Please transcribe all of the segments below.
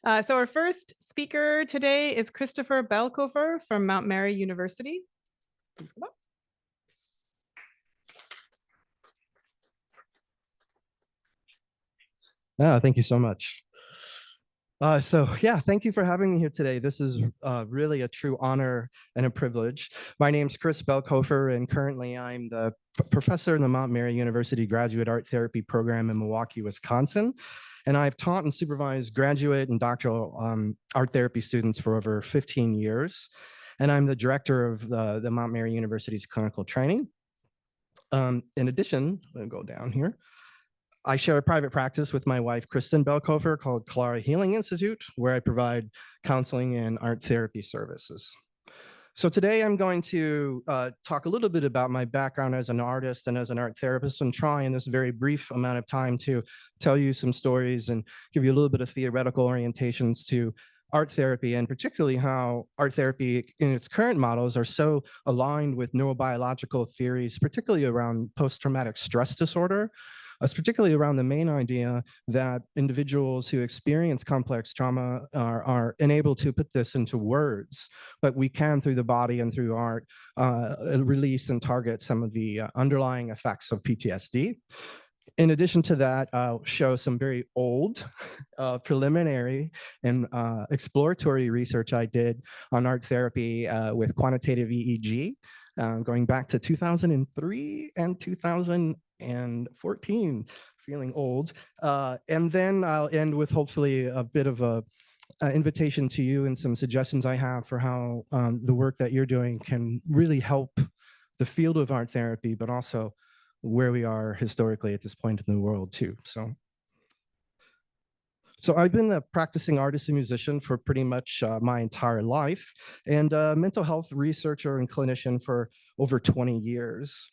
So our first speaker today is Christopher Belkofer from Mount Mary University. Please come up. Thank you so much. Thank you for having me here today. This is really a true honor and a privilege. My name is Chris Belkofer, and currently I'm the professor in the Mount Mary University Graduate Art Therapy Program in Milwaukee, Wisconsin. And I've taught and supervised graduate and doctoral art therapy students for over 15 years. And I'm the director of the Mount Mary University's clinical training. In addition, I'm going to go down here. I share a private practice with my wife, Kristen Belkofer, called Clara Healing Institute, where I provide counseling and art therapy services. So today I'm going to talk a little bit about my background as an artist and as an art therapist, and try in this very brief amount of time to tell you some stories and give you a little bit of theoretical orientations to art therapy, and particularly how art therapy in its current models are so aligned with neurobiological theories, particularly around post-traumatic stress disorder. Particularly around the main idea that individuals who experience complex trauma are unable to put this into words, but we can, through the body and through art, release and target some of the underlying effects of PTSD. In addition to that, I'll show some very old preliminary and exploratory research I did on art therapy with quantitative EEG, going back to 2003 and 2014, feeling old. And then I'll end with hopefully a bit of a invitation to you and some suggestions I have for how the work that you're doing can really help the field of art therapy, but also where we are historically at this point in the world too. So I've been a practicing artist and musician for pretty much my entire life, and a mental health researcher and clinician for over 20 years.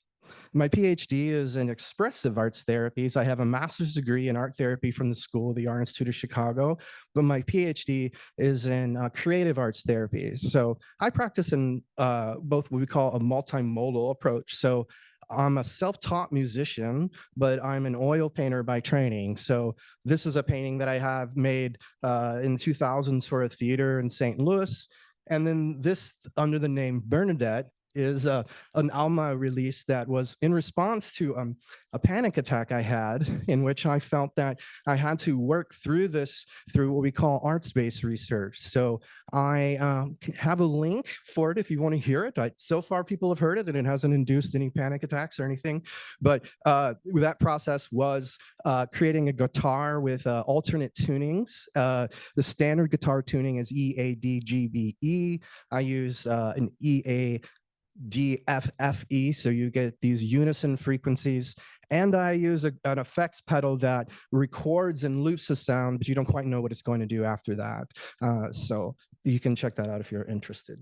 My PhD is in expressive arts therapies. I have a master's degree in art therapy from the School of the Art Institute of Chicago, but my PhD is in creative arts therapies. So I practice in both what we call a multimodal approach. So I'm a self-taught musician, but I'm an oil painter by training. So this is a painting that I have made in the 2000s for a theater in St. Louis. And then this, under the name Bernadette, is an Alma release that was in response to a panic attack I had, in which I felt that I had to work through this through what we call arts-based research. So I have a link for it if you want to hear it. So far, people have heard it, and it hasn't induced any panic attacks or anything. But that process was creating a guitar with alternate tunings. The standard guitar tuning is E, A, D, G, B, E. I use an E, A, D, F, F, E, so you get these unison frequencies. And I use an effects pedal that records and loops the sound, but you don't quite know what it's going to do after that. So you can check that out if you're interested.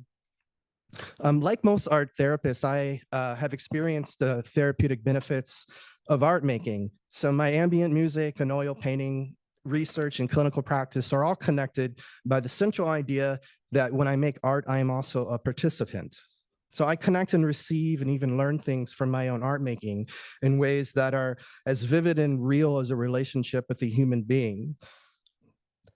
Like most art therapists, I have experienced the therapeutic benefits of art making. So my ambient music and oil painting research and clinical practice are all connected by the central idea that when I make art, I am also a participant. So I connect and receive and even learn things from my own art making in ways that are as vivid and real as a relationship with a human being.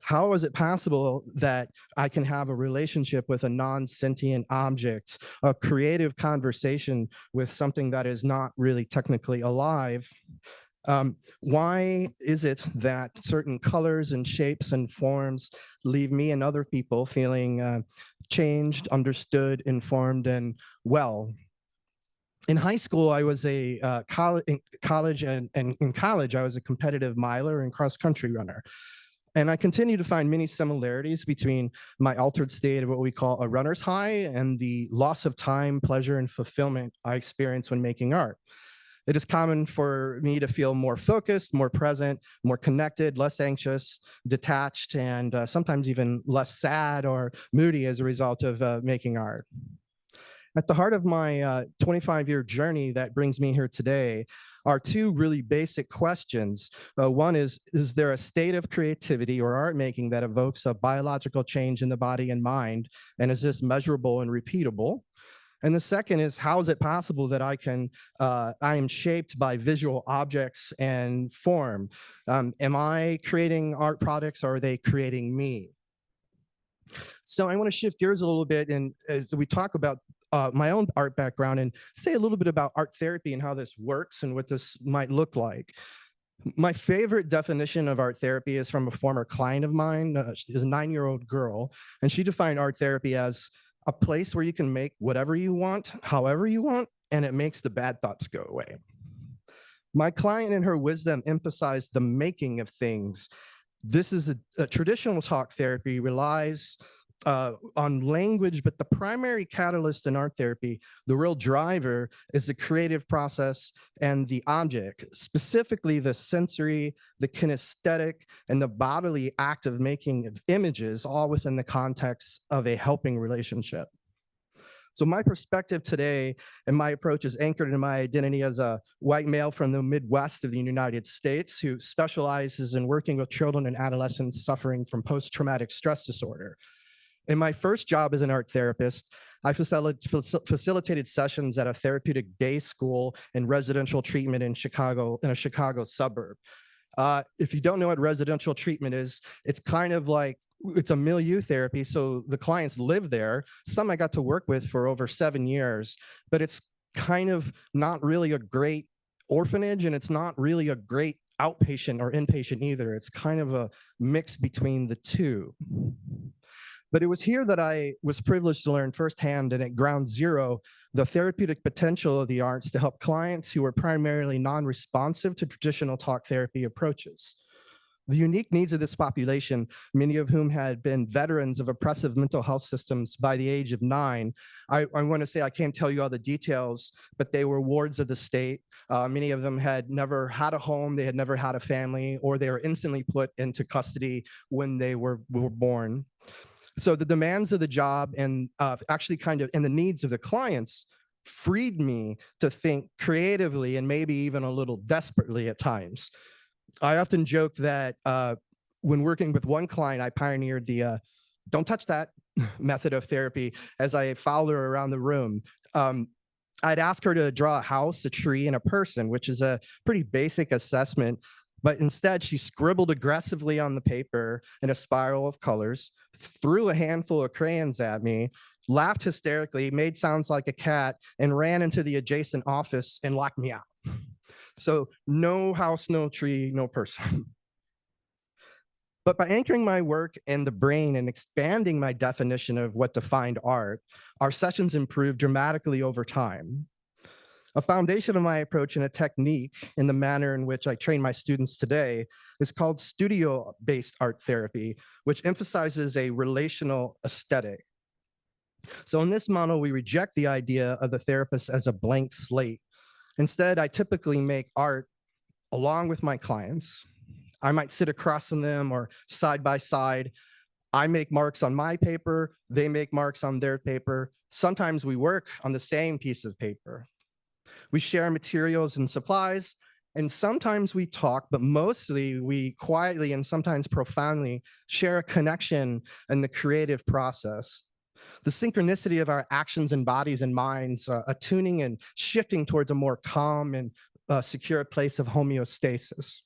How is it possible that I can have a relationship with a non-sentient object, a creative conversation with something that is not really technically alive? Why is it that certain colors and shapes and forms leave me and other people feeling changed, understood, informed, and well? In high school, I was a college I was a competitive miler and cross-country runner. And I continue to find many similarities between my altered state of what we call a runner's high and the loss of time, pleasure, and fulfillment I experience when making art. It is common for me to feel more focused, more present, more connected, less anxious, detached, and sometimes even less sad or moody as a result of making art. At the heart of my 25-year journey that brings me here today are two really basic questions. One is there a state of creativity or art making that evokes a biological change in the body and mind? And is this measurable and repeatable? And the second is, how is it possible that I am shaped by visual objects and form? Am I creating art products, or are they creating me? So I want to shift gears a little bit, and as we talk about my own art background and say a little bit about art therapy and how this works and what this might look like. My favorite definition of art therapy is from a former client of mine. She is a 9-year-old girl, and she defined art therapy as a place where you can make whatever you want, however you want, and it makes the bad thoughts go away. My client, in her wisdom, emphasized the making of things. This is a traditional talk therapy relies on language, but the primary catalyst in art therapy, the real driver, is the creative process and the object, specifically the sensory, the kinesthetic, and the bodily act of making of images, all within the context of a helping relationship. So my perspective today and my approach is anchored in my identity as a white male from the Midwest of the United States who specializes in working with children and adolescents suffering from post-traumatic stress disorder. In my first job as an art therapist, I facilitated sessions at a therapeutic day school and residential treatment in Chicago, in a Chicago suburb. If you don't know what residential treatment is, it's kind of like it's a milieu therapy. So the clients live there. Some I got to work with for over 7 years, but it's kind of not really a great orphanage, and it's not really a great outpatient or inpatient either. It's kind of a mix between the two. But it was here that I was privileged to learn firsthand and at ground zero the therapeutic potential of the arts to help clients who were primarily non-responsive to traditional talk therapy approaches. The unique needs of this population, many of whom had been veterans of oppressive mental health systems by the age of 9. I want to say I can't tell you all the details, but they were wards of the state. Many of them had never had a home, they had never had a family, or they were instantly put into custody when they were born. So the demands of the job and actually kind of and the needs of the clients freed me to think creatively and maybe even a little desperately at times. I often joke that when working with one client, I pioneered the don't touch that method of therapy as I followed her around the room. I'd ask her to draw a house, a tree, and a person, which is a pretty basic assessment. But instead, she scribbled aggressively on the paper in a spiral of colors, threw a handful of crayons at me, laughed hysterically, made sounds like a cat, and ran into the adjacent office and locked me out. So no house, no tree, no person. But by anchoring my work in the brain and expanding my definition of what defined art, our sessions improved dramatically over time. A foundation of my approach and a technique in the manner in which I train my students today is called studio-based art therapy, which emphasizes a relational aesthetic. So in this model, we reject the idea of the therapist as a blank slate. Instead, I typically make art along with my clients. I might sit across from them or side by side. I make marks on my paper, they make marks on their paper. Sometimes we work on the same piece of paper. We share materials and supplies, and sometimes we talk, but mostly we quietly and sometimes profoundly share a connection in the creative process. The synchronicity of our actions and bodies and minds, attuning and shifting towards a more calm and secure place of homeostasis.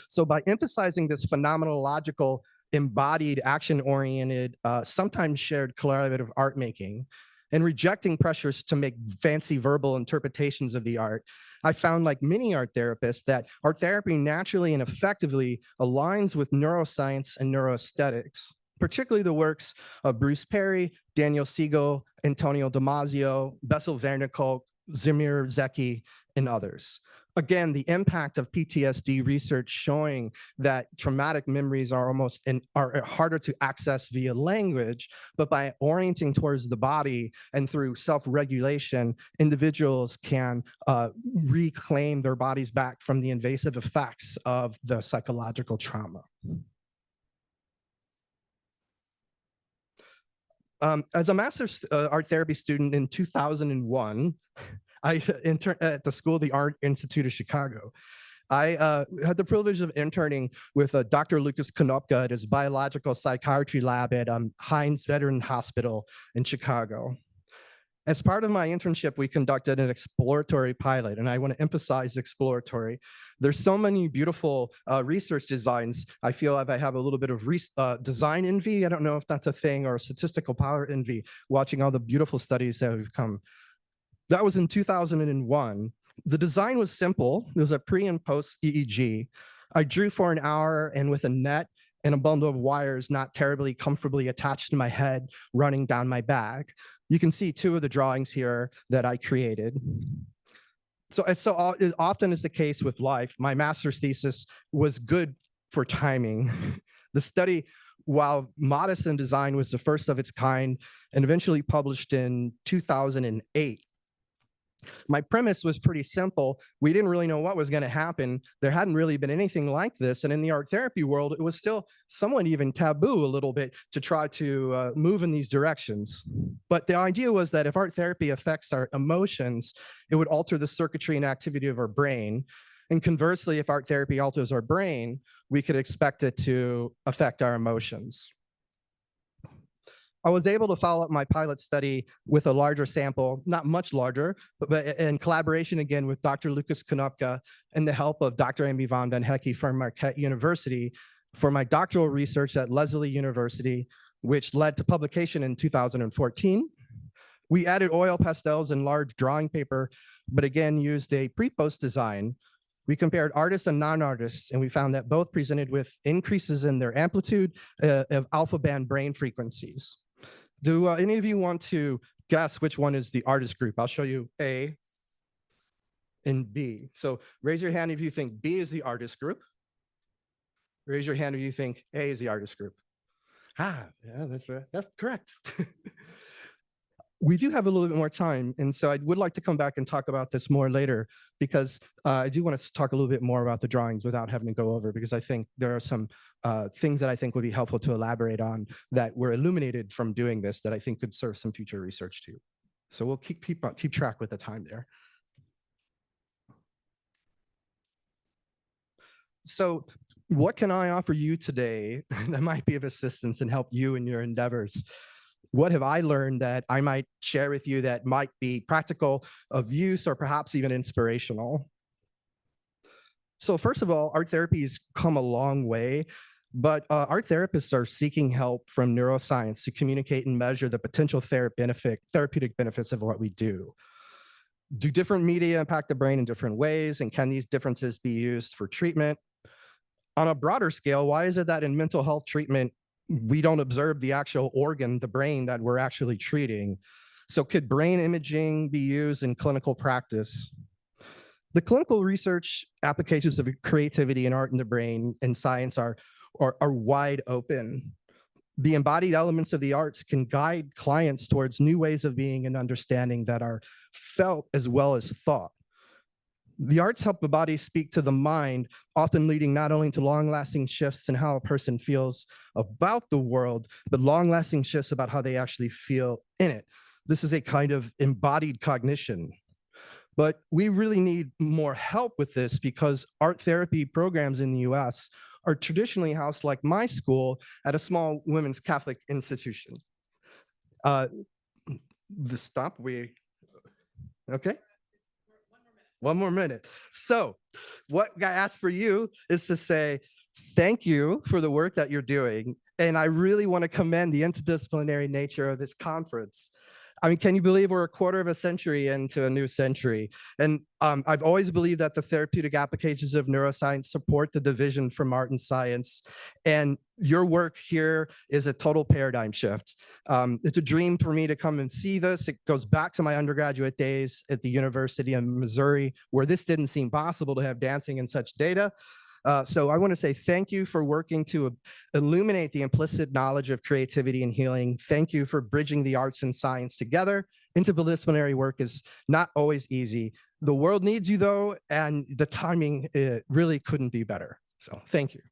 So by emphasizing this phenomenological, embodied, action-oriented, sometimes shared collaborative art making, and rejecting pressures to make fancy verbal interpretations of the art, I found, like many art therapists, that art therapy naturally and effectively aligns with neuroscience and neuroaesthetics, particularly the works of Bruce Perry, Daniel Siegel, Antonio Damasio, Bessel van der Kolk, Zemir Zeki, and others. Again, the impact of PTSD research showing that traumatic memories are are harder to access via language, but by orienting towards the body and through self-regulation, individuals can reclaim their bodies back from the invasive effects of the psychological trauma. As a master's art therapy student in 2001, I interned at the School of the Art Institute of Chicago. I had the privilege of interning with Dr. Lucas Konopka at his biological psychiatry lab at Heinz Veteran Hospital in Chicago. As part of my internship, we conducted an exploratory pilot, and I want to emphasize exploratory. There's so many beautiful research designs. I feel like I have a little bit of design envy. I don't know if that's a thing, or statistical power envy, watching all the beautiful studies that have come. That was in 2001. The design was simple. It was a pre and post EEG. I drew for an hour, and with a net and a bundle of wires not terribly comfortably attached to my head running down my back. You can see two of the drawings here that I created. So as often is the case with life, my master's thesis was good for timing. The study, while modest in design, was the first of its kind and eventually published in 2008. My premise was pretty simple. We didn't really know what was going to happen. There hadn't really been anything like this. And in the art therapy world, it was still somewhat even taboo a little bit to try to move in these directions. But the idea was that if art therapy affects our emotions, it would alter the circuitry and activity of our brain. And conversely, if art therapy alters our brain, we could expect it to affect our emotions. I was able to follow up my pilot study with a larger sample, not much larger, but in collaboration again with Dr. Lucas Konopka and the help of Dr. Amy van den Hecke from Marquette University for my doctoral research at Lesley University, which led to publication in 2014. We added oil pastels and large drawing paper, but again used a pre-post design. We compared artists and non-artists, and we found that both presented with increases in their amplitude of alpha band brain frequencies. Do any of you want to guess which one is the artist group? I'll show you A and B. So raise your hand if you think B is the artist group. Raise your hand if you think A is the artist group. Yeah, that's correct. We do have a little bit more time, and so I would like to come back and talk about this more later, because I do want to talk a little bit more about the drawings without having to go over, because I think there are some things that I think would be helpful to elaborate on that were illuminated from doing this that I think could serve some future research too. So we'll keep track with the time there. So what can I offer you today that might be of assistance and help you in your endeavors? What have I learned that I might share with you that might be practical, of use, or perhaps even inspirational? So first of all, art therapy has come a long way, but art therapists are seeking help from neuroscience to communicate and measure the potential therapeutic benefits of what we do. Do different media impact the brain in different ways, and can these differences be used for treatment? On a broader scale, why is it that in mental health treatment, we don't observe the actual organ, the brain, that we're actually treating? So could brain imaging be used in clinical practice? The clinical research applications of creativity and art in the brain and science are wide open. The embodied elements of the arts can guide clients towards new ways of being and understanding that are felt as well as thought. The arts help the body speak to the mind, often leading not only to long-lasting shifts in how a person feels about the world, but long-lasting shifts about how they actually feel in it. This is a kind of embodied cognition. But we really need more help with this, because art therapy programs in the US are traditionally housed, like my school, at a small women's Catholic institution. Okay? One more minute. So what I ask for you is to say, thank you for the work that you're doing. And I really want to commend the interdisciplinary nature of this conference. I mean, can you believe we're a quarter of a century into a new century? And I've always believed that the therapeutic applications of neuroscience support the division from art and science. And your work here is a total paradigm shift. It's a dream for me to come and see this. It goes back to my undergraduate days at the University of Missouri, where this didn't seem possible to have dancing and such data. So I want to say thank you for working to illuminate the implicit knowledge of creativity and healing. Thank you for bridging the arts and science together. Interdisciplinary work is not always easy. The world needs you, though, and the timing really couldn't be better. So thank you.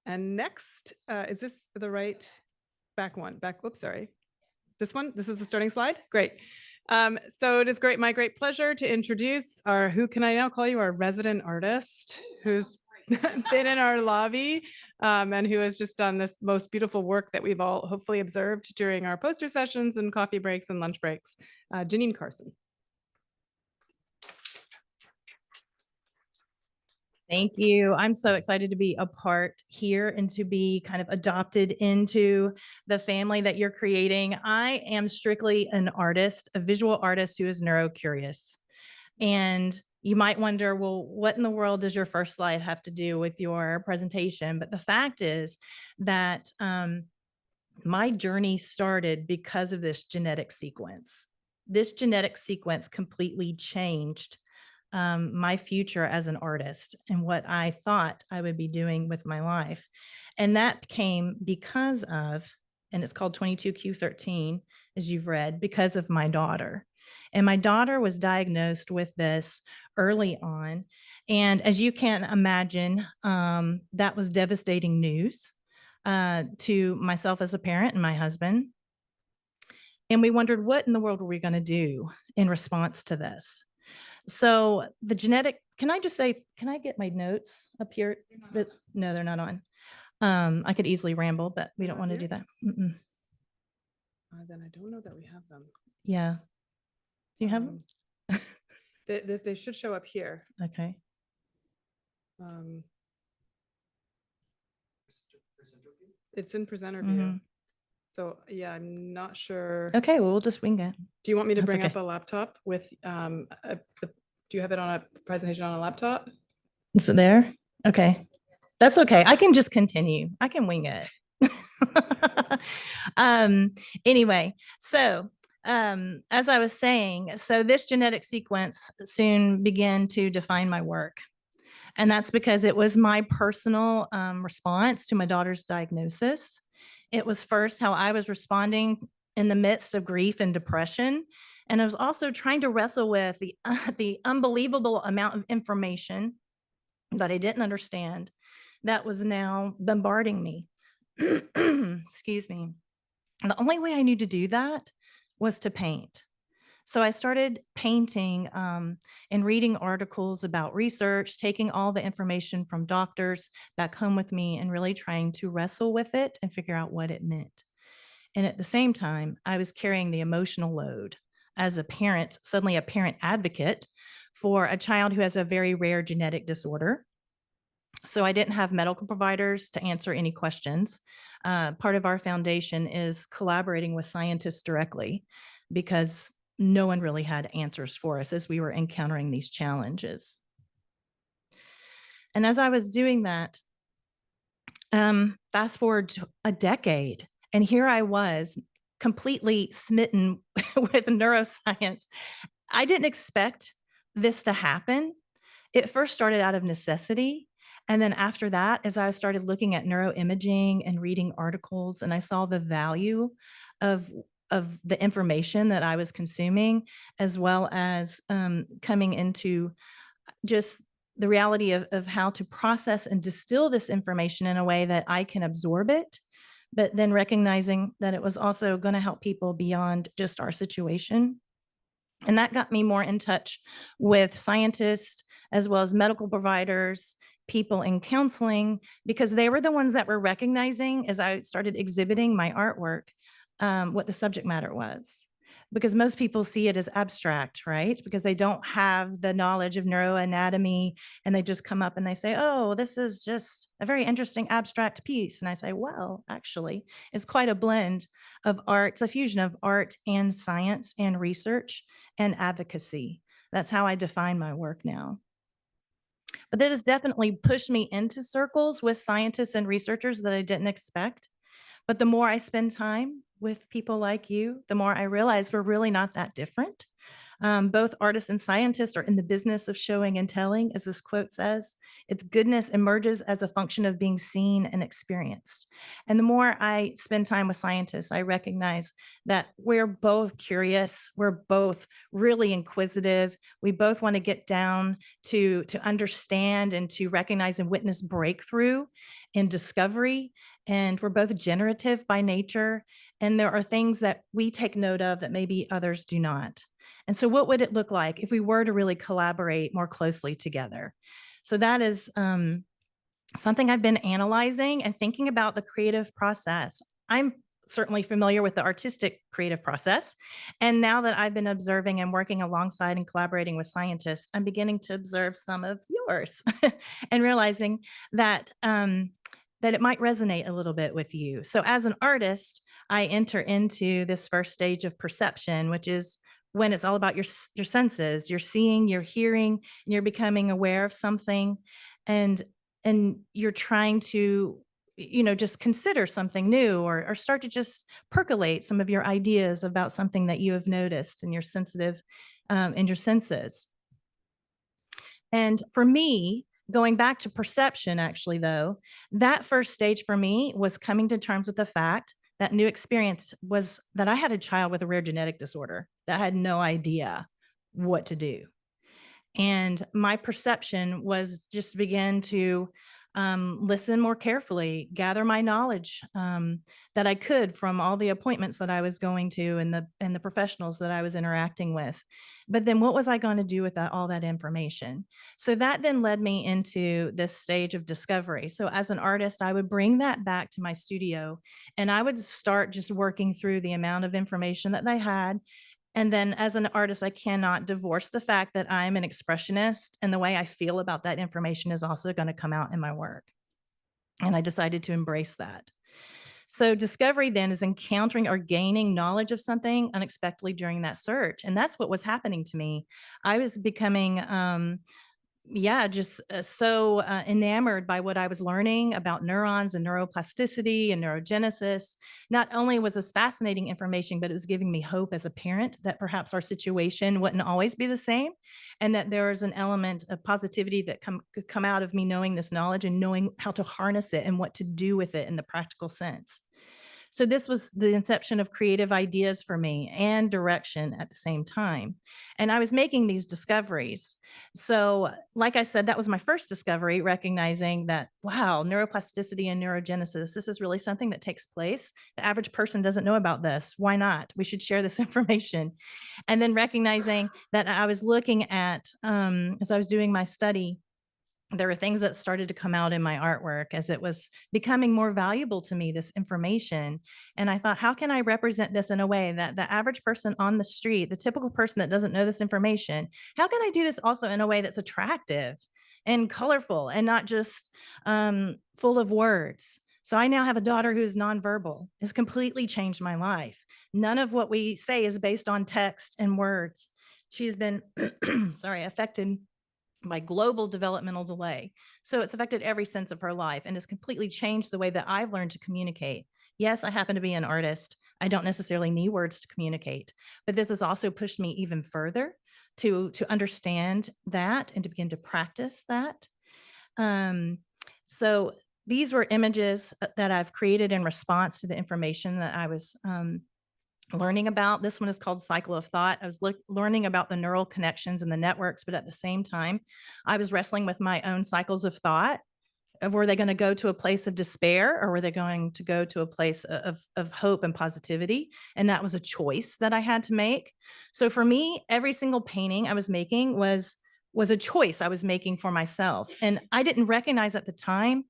And next, is this the right back one? Oops, sorry. This one? This is the starting slide? Great. So it is my great pleasure to introduce who can I now call you, our resident artist, who's been in our lobby and who has just done this most beautiful work that we've all hopefully observed during our poster sessions and coffee breaks and lunch breaks, Janine Carson. Thank you. I'm so excited to be a part here and to be kind of adopted into the family that you're creating. I am strictly an artist, a visual artist who is neurocurious. And you might wonder, well, what in the world does your first slide have to do with your presentation? But the fact is that my journey started because of this genetic sequence. This genetic sequence completely changed my future as an artist and what I thought I would be doing with my life. And that came because of, and it's called 22q13, as you've read, because of my daughter. And my daughter was diagnosed with this early on. And as you can imagine, that was devastating news to myself as a parent and my husband. And we wondered, what in the world were we going to do in response to this? So the genetic, can I just say, can I get my notes up here? No, they're not on. I could easily ramble, but we don't want to do that. Then I don't know that we have them. Yeah. Do you have them? They should show up here. Okay. It's in presenter view. So yeah, I'm not sure. Okay, well, we'll just wing it. Do you want me to That's bring okay. up a laptop with, do you have it on a presentation on a laptop? Is it there? Okay. That's okay. I can just continue. I can wing it. Anyway, so as I was saying, so this genetic sequence soon began to define my work. And that's because it was my personal response to my daughter's diagnosis. It was first how I was responding in the midst of grief and depression. And I was also trying to wrestle with the unbelievable amount of information that I didn't understand that was now bombarding me. Excuse me. And the only way I knew to do that was to paint. So I started painting and reading articles about research, taking all the information from doctors back home with me and really trying to wrestle with it and figure out what it meant. And at the same time, I was carrying the emotional load as a parent, suddenly a parent advocate for a child who has a very rare genetic disorder. So I didn't have medical providers to answer any questions. Part of our foundation is collaborating with scientists directly because no one really had answers for us as we were encountering these challenges. And as I was doing that, fast forward to a decade, and here I was completely smitten with neuroscience. I didn't expect this to happen. It first started out of necessity. And then after that, as I started looking at neuroimaging and reading articles, and I saw the value of the information that I was consuming, as well as coming into just the reality of how to process and distill this information in a way that I can absorb it, but then recognizing that it was also going to help people beyond just our situation. And that got me more in touch with scientists, as well as medical providers, people in counseling, because they were the ones that were recognizing, as I started exhibiting my artwork, what the subject matter was. Because most people see it as abstract, right? Because they don't have the knowledge of neuroanatomy, and they just come up and they say, oh, this is just a very interesting abstract piece. And I say, well, actually, it's quite a blend of art. It's a fusion of art and science and research and advocacy. That's how I define my work now. But that has definitely pushed me into circles with scientists and researchers that I didn't expect. But the more I spend time with people like you, the more I realize we're really not that different. Both artists and scientists are in the business of showing and telling, as this quote says. Its goodness emerges as a function of being seen and experienced. And the more I spend time with scientists, I recognize that we're both curious. We're both really inquisitive. We both want to get down to understand and to recognize and witness breakthrough in discovery. And we're both generative by nature. And there are things that we take note of that maybe others do not. And so what would it look like if we were to really collaborate more closely together? So that is something I've been analyzing and thinking about the creative process. I'm certainly familiar with the artistic creative process. And now that I've been observing and working alongside and collaborating with scientists, I'm beginning to observe some of yours and realizing that that it might resonate a little bit with you. So as an artist, I enter into this first stage of perception, which is when it's all about your senses. You're seeing, you're hearing, and you're becoming aware of something. And you're trying to just consider something new, or start to just percolate some of your ideas about something that you have noticed and you're sensitive in your senses. And for me, going back to perception, actually, though, that first stage for me was coming to terms with the fact that new experience was that I had a child with a rare genetic disorder that had no idea what to do. And my perception was just begin to listen more carefully, gather my knowledge that I could from all the appointments that I was going to and the professionals that I was interacting with. But then what was I going to do with all that information? So that then led me into this stage of discovery. So as an artist, I would bring that back to my studio and I would start just working through the amount of information that they had. And then as an artist, I cannot divorce the fact that I'm an expressionist, and the way I feel about that information is also going to come out in my work. And I decided to embrace that. So discovery then is encountering or gaining knowledge of something unexpectedly during that search. And that's what was happening to me. I was becoming just so enamored by what I was learning about neurons and neuroplasticity and neurogenesis. Not only was this fascinating information, but it was giving me hope as a parent that perhaps our situation wouldn't always be the same, and that there is an element of positivity that could come out of me knowing this knowledge and knowing how to harness it and what to do with it in the practical sense. So this was the inception of creative ideas for me and direction at the same time. And I was making these discoveries. So, like I said, that was my first discovery, recognizing that, wow, neuroplasticity and neurogenesis, this is really something that takes place. The average person doesn't know about this. Why not? We should share this information. And then recognizing that I was looking at, as I was doing my study, there were things that started to come out in my artwork as it was becoming more valuable to me, this information. And I thought, how can I represent this in a way that the average person on the street, the typical person that doesn't know this information, how can I do this also in a way that's attractive and colorful and not just full of words? So I now have a daughter who's nonverbal. It's completely changed my life. None of what we say is based on text and words. She's been, affected by global developmental delay. So it's affected every sense of her life and has completely changed the way that I've learned to communicate. Yes, I happen to be an artist. I don't necessarily need words to communicate, but this has also pushed me even further to understand that and to begin to practice that. So these were images that I've created in response to the information that I was learning about. This one is called Cycle of Thought. I was learning about the neural connections and the networks, but at the same time, I was wrestling with my own cycles of thought. Were they going to go to a place of despair, or were they going to go to a place of hope and positivity? And that was a choice that I had to make. So for me, every single painting I was making was a choice I was making for myself. And I didn't recognize at the time.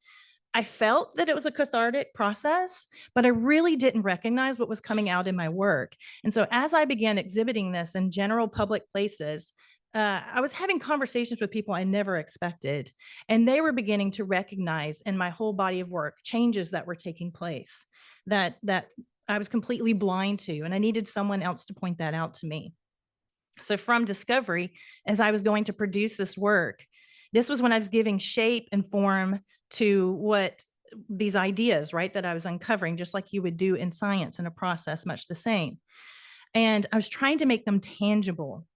I felt that it was a cathartic process, but I really didn't recognize what was coming out in my work. And so as I began exhibiting this in general public places, I was having conversations with people I never expected, and they were beginning to recognize in my whole body of work changes that were taking place that I was completely blind to, and I needed someone else to point that out to me. So from discovery, as I was going to produce this work, this was when I was giving shape and form to what these ideas, right, that I was uncovering, just like you would do in science in a process, much the same. And I was trying to make them tangible.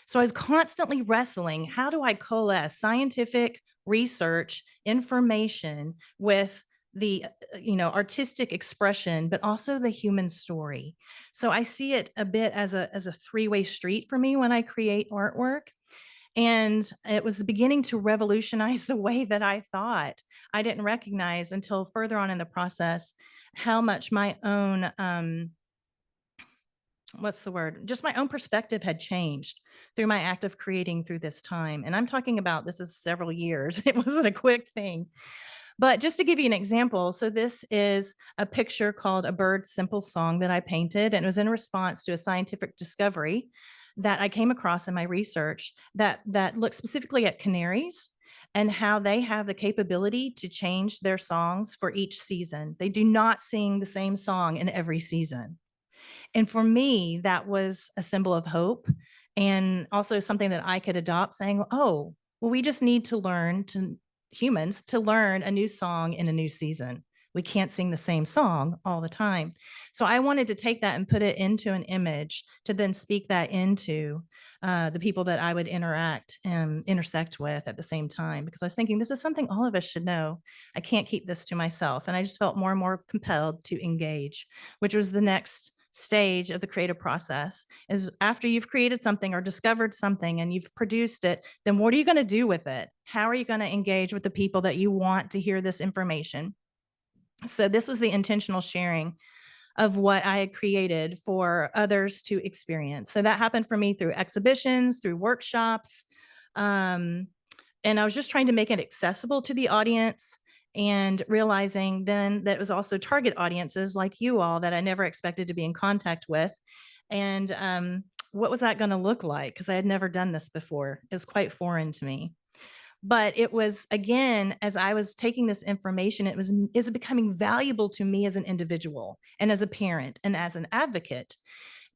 So I was constantly wrestling, how do I coalesce scientific research information with the artistic expression, but also the human story. So I see it a bit as a three-way street for me when I create artwork. And it was beginning to revolutionize the way that I thought. I didn't recognize until further on in the process how much my own what's the word? Just my own perspective had changed through my act of creating through this time. And I'm talking about this is several years. It wasn't a quick thing. But just to give you an example, so this is a picture called A Bird's Simple Song that I painted, and it was in response to a scientific discovery that I came across in my research that looked specifically at canaries and how they have the capability to change their songs for each season. They do not sing the same song in every season. And for me, that was a symbol of hope and also something that I could adopt, saying, oh, well, we just need to learn to humans to learn a new song in a new season. We can't sing the same song all the time. So I wanted to take that and put it into an image to then speak that into the people that I would interact and intersect with at the same time, because I was thinking this is something all of us should know. I can't keep this to myself. And I just felt more and more compelled to engage, which was the next stage of the creative process. Is after you've created something or discovered something and you've produced it, then what are you going to do with it? How are you going to engage with the people that you want to hear this information? So this was the intentional sharing of what I had created for others to experience. So that happened for me through exhibitions, through workshops. And I was just trying to make it accessible to the audience and realizing then that it was also target audiences like you all that I never expected to be in contact with. And what was that going to look like? Because I had never done this before. It was quite foreign to me. But it was, again, as I was taking this information, it was becoming valuable to me as an individual and as a parent and as an advocate.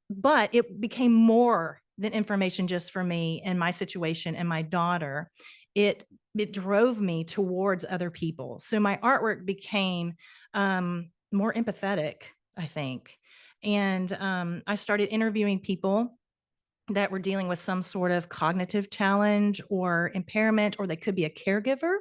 But it became more than information just for me and my situation and my daughter. It drove me towards other people. So my artwork became more empathetic, I think. And I started interviewing people that were dealing with some sort of cognitive challenge or impairment, or they could be a caregiver,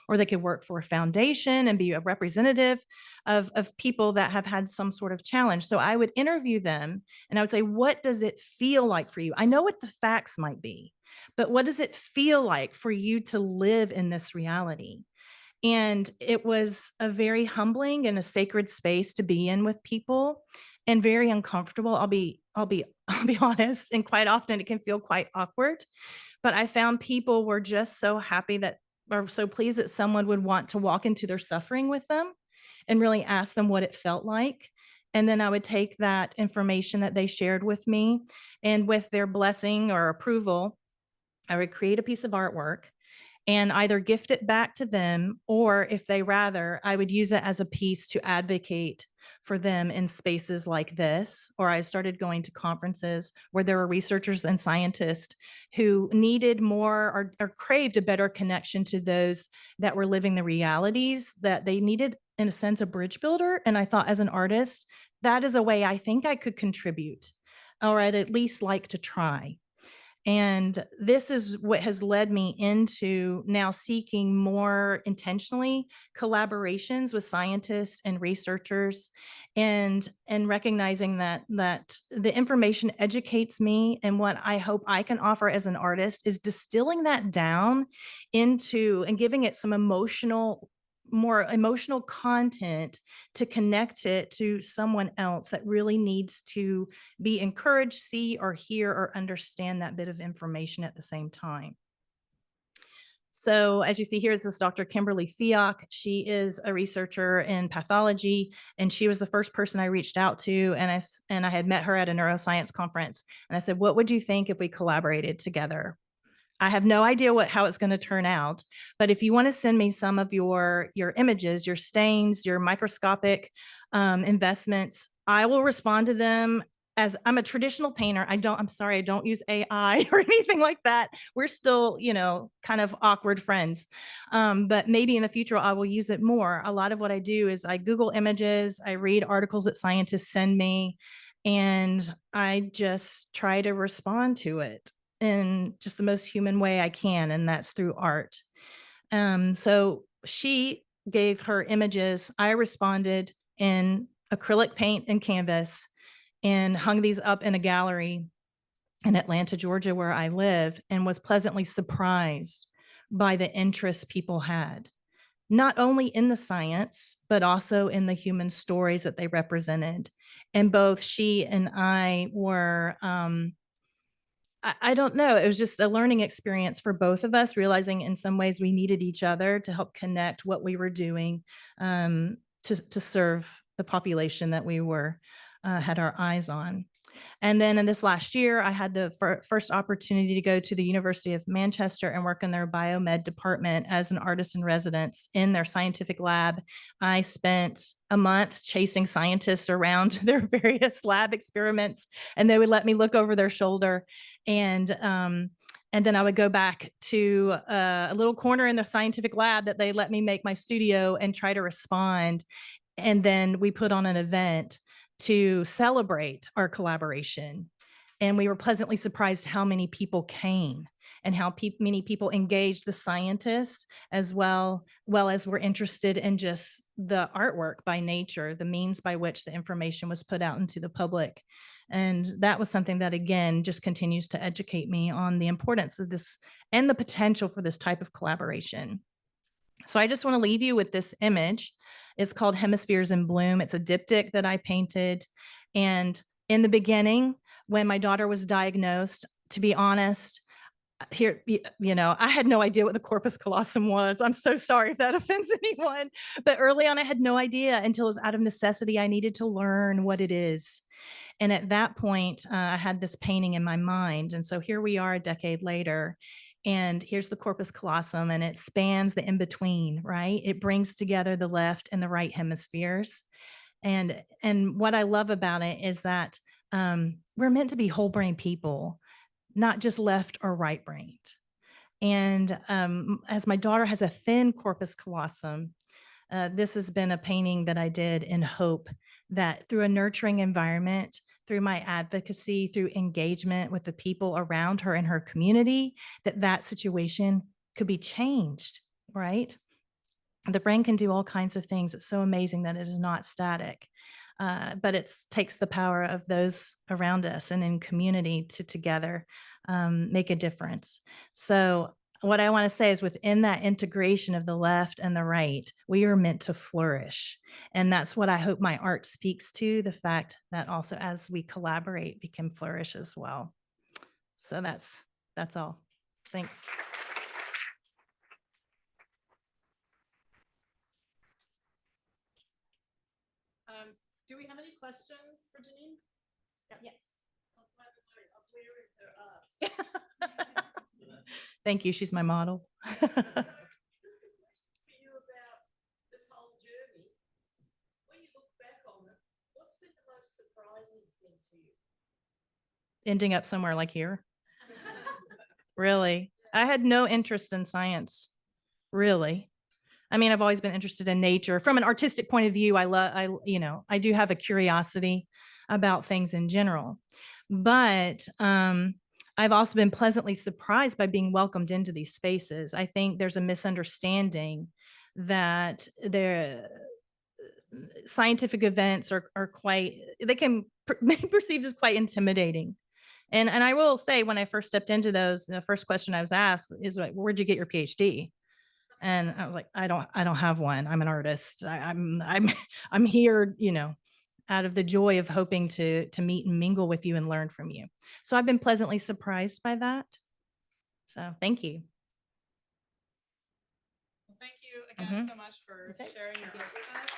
or they could work for a foundation and be a representative of people that have had some sort of challenge. So I would interview them and I would say, what does it feel like for you? I know what the facts might be, but what does it feel like for you to live in this reality? And it was a very humbling and a sacred space to be in with people, and very uncomfortable. I'll be honest, and quite often it can feel quite awkward. But I found people were just so happy that, or so pleased that someone would want to walk into their suffering with them and really ask them what it felt like. And then I would take that information that they shared with me, and with their blessing or approval, I would create a piece of artwork and either gift it back to them, or if they rather, I would use it as a piece to advocate for them in spaces like this. Or I started going to conferences where there were researchers and scientists who needed more or craved a better connection to those that were living the realities that they needed, in a sense, a bridge builder. And I thought, as an artist, that is a way I think I could contribute, or I'd at least like to try. And this is what has led me into now seeking more intentionally collaborations with scientists and researchers, and recognizing that the information educates me, and what I hope I can offer as an artist is distilling that down into and giving it some more emotional content to connect it to someone else that really needs to be encouraged, see or hear or understand that bit of information at the same time. So as you see here, this is Dr. Kimberly Fiok. She is a researcher in pathology, and she was the first person I reached out to. And I had met her at a neuroscience conference. And I said, what would you think if we collaborated together? I have no idea how it's going to turn out, but if you want to send me some of your images, your stains, your microscopic investments, I will respond to them. As I'm a traditional painter, I'm sorry, I don't use AI or anything like that. We're still, kind of awkward friends. But maybe in the future, I will use it more. A lot of what I do is I Google images, I read articles that scientists send me, and I just try to respond to it in just the most human way I can, and that's through art. So she gave her images. I responded in acrylic paint and canvas, and hung these up in a gallery in Atlanta, Georgia, where I live, and was pleasantly surprised by the interest people had. not only in the science, but also in the human stories that they represented. And both she and I were, I don't know, it was just a learning experience for both of us, realizing in some ways we needed each other to help connect what we were doing to serve the population that we were had our eyes on. And then in this last year, I had the first opportunity to go to the University of Manchester and work in their biomed department as an artist in residence in their scientific lab. I spent a month chasing scientists around their various lab experiments, and they would let me look over their shoulder. And then I would go back to a little corner in the scientific lab that they let me make my studio and try to respond. And then we put on an event to celebrate our collaboration. And we were pleasantly surprised how many people came and how many people engaged the scientists as well as were interested in just the artwork by nature, the means by which the information was put out into the public. And that was something that, again, just continues to educate me on the importance of this and the potential for this type of collaboration. So I just want to leave you with this image. It's called Hemispheres in Bloom. It's a diptych that I painted. And in the beginning, when my daughter was diagnosed, to be honest, here, I had no idea what the corpus callosum was. I'm so sorry if that offends anyone. But early on, I had no idea until it was out of necessity. I needed to learn what it is. And at that point, I had this painting in my mind. And so here we are a decade later. And here's the corpus callosum, and it spans the in-between, right? It brings together the left and the right hemispheres. And what I love about it is that we're meant to be whole brain people, not just left or right brained. And as my daughter has a thin corpus callosum, this has been a painting that I did in hope that through a nurturing environment, through my advocacy, through engagement with the people around her and her community, that situation could be changed, right? The brain can do all kinds of things. It's so amazing that it is not static. But it takes the power of those around us and in community to together make a difference. So what I want to say is within that integration of the left and the right, we are meant to flourish. And that's what I hope my art speaks to, the fact that also as we collaborate, we can flourish as well. So that's all. Thanks. Do we have any questions for Janine? Yes. Thank you. She's my model. Ending up somewhere like here. Really? I had no interest in science, really. I mean, I've always been interested in nature. From an artistic point of view, I do have a curiosity about things in general. But I've also been pleasantly surprised by being welcomed into these spaces. I think there's a misunderstanding that scientific events are quite, they can be perceived as quite intimidating. And I will say, when I first stepped into those, the first question I was asked is like, where'd you get your PhD? And I was like, I don't have one. I'm an artist. I'm here, out of the joy of hoping to meet and mingle with you and learn from you. So I've been pleasantly surprised by that. So thank you. Well, thank you again so much for sharing your art with us.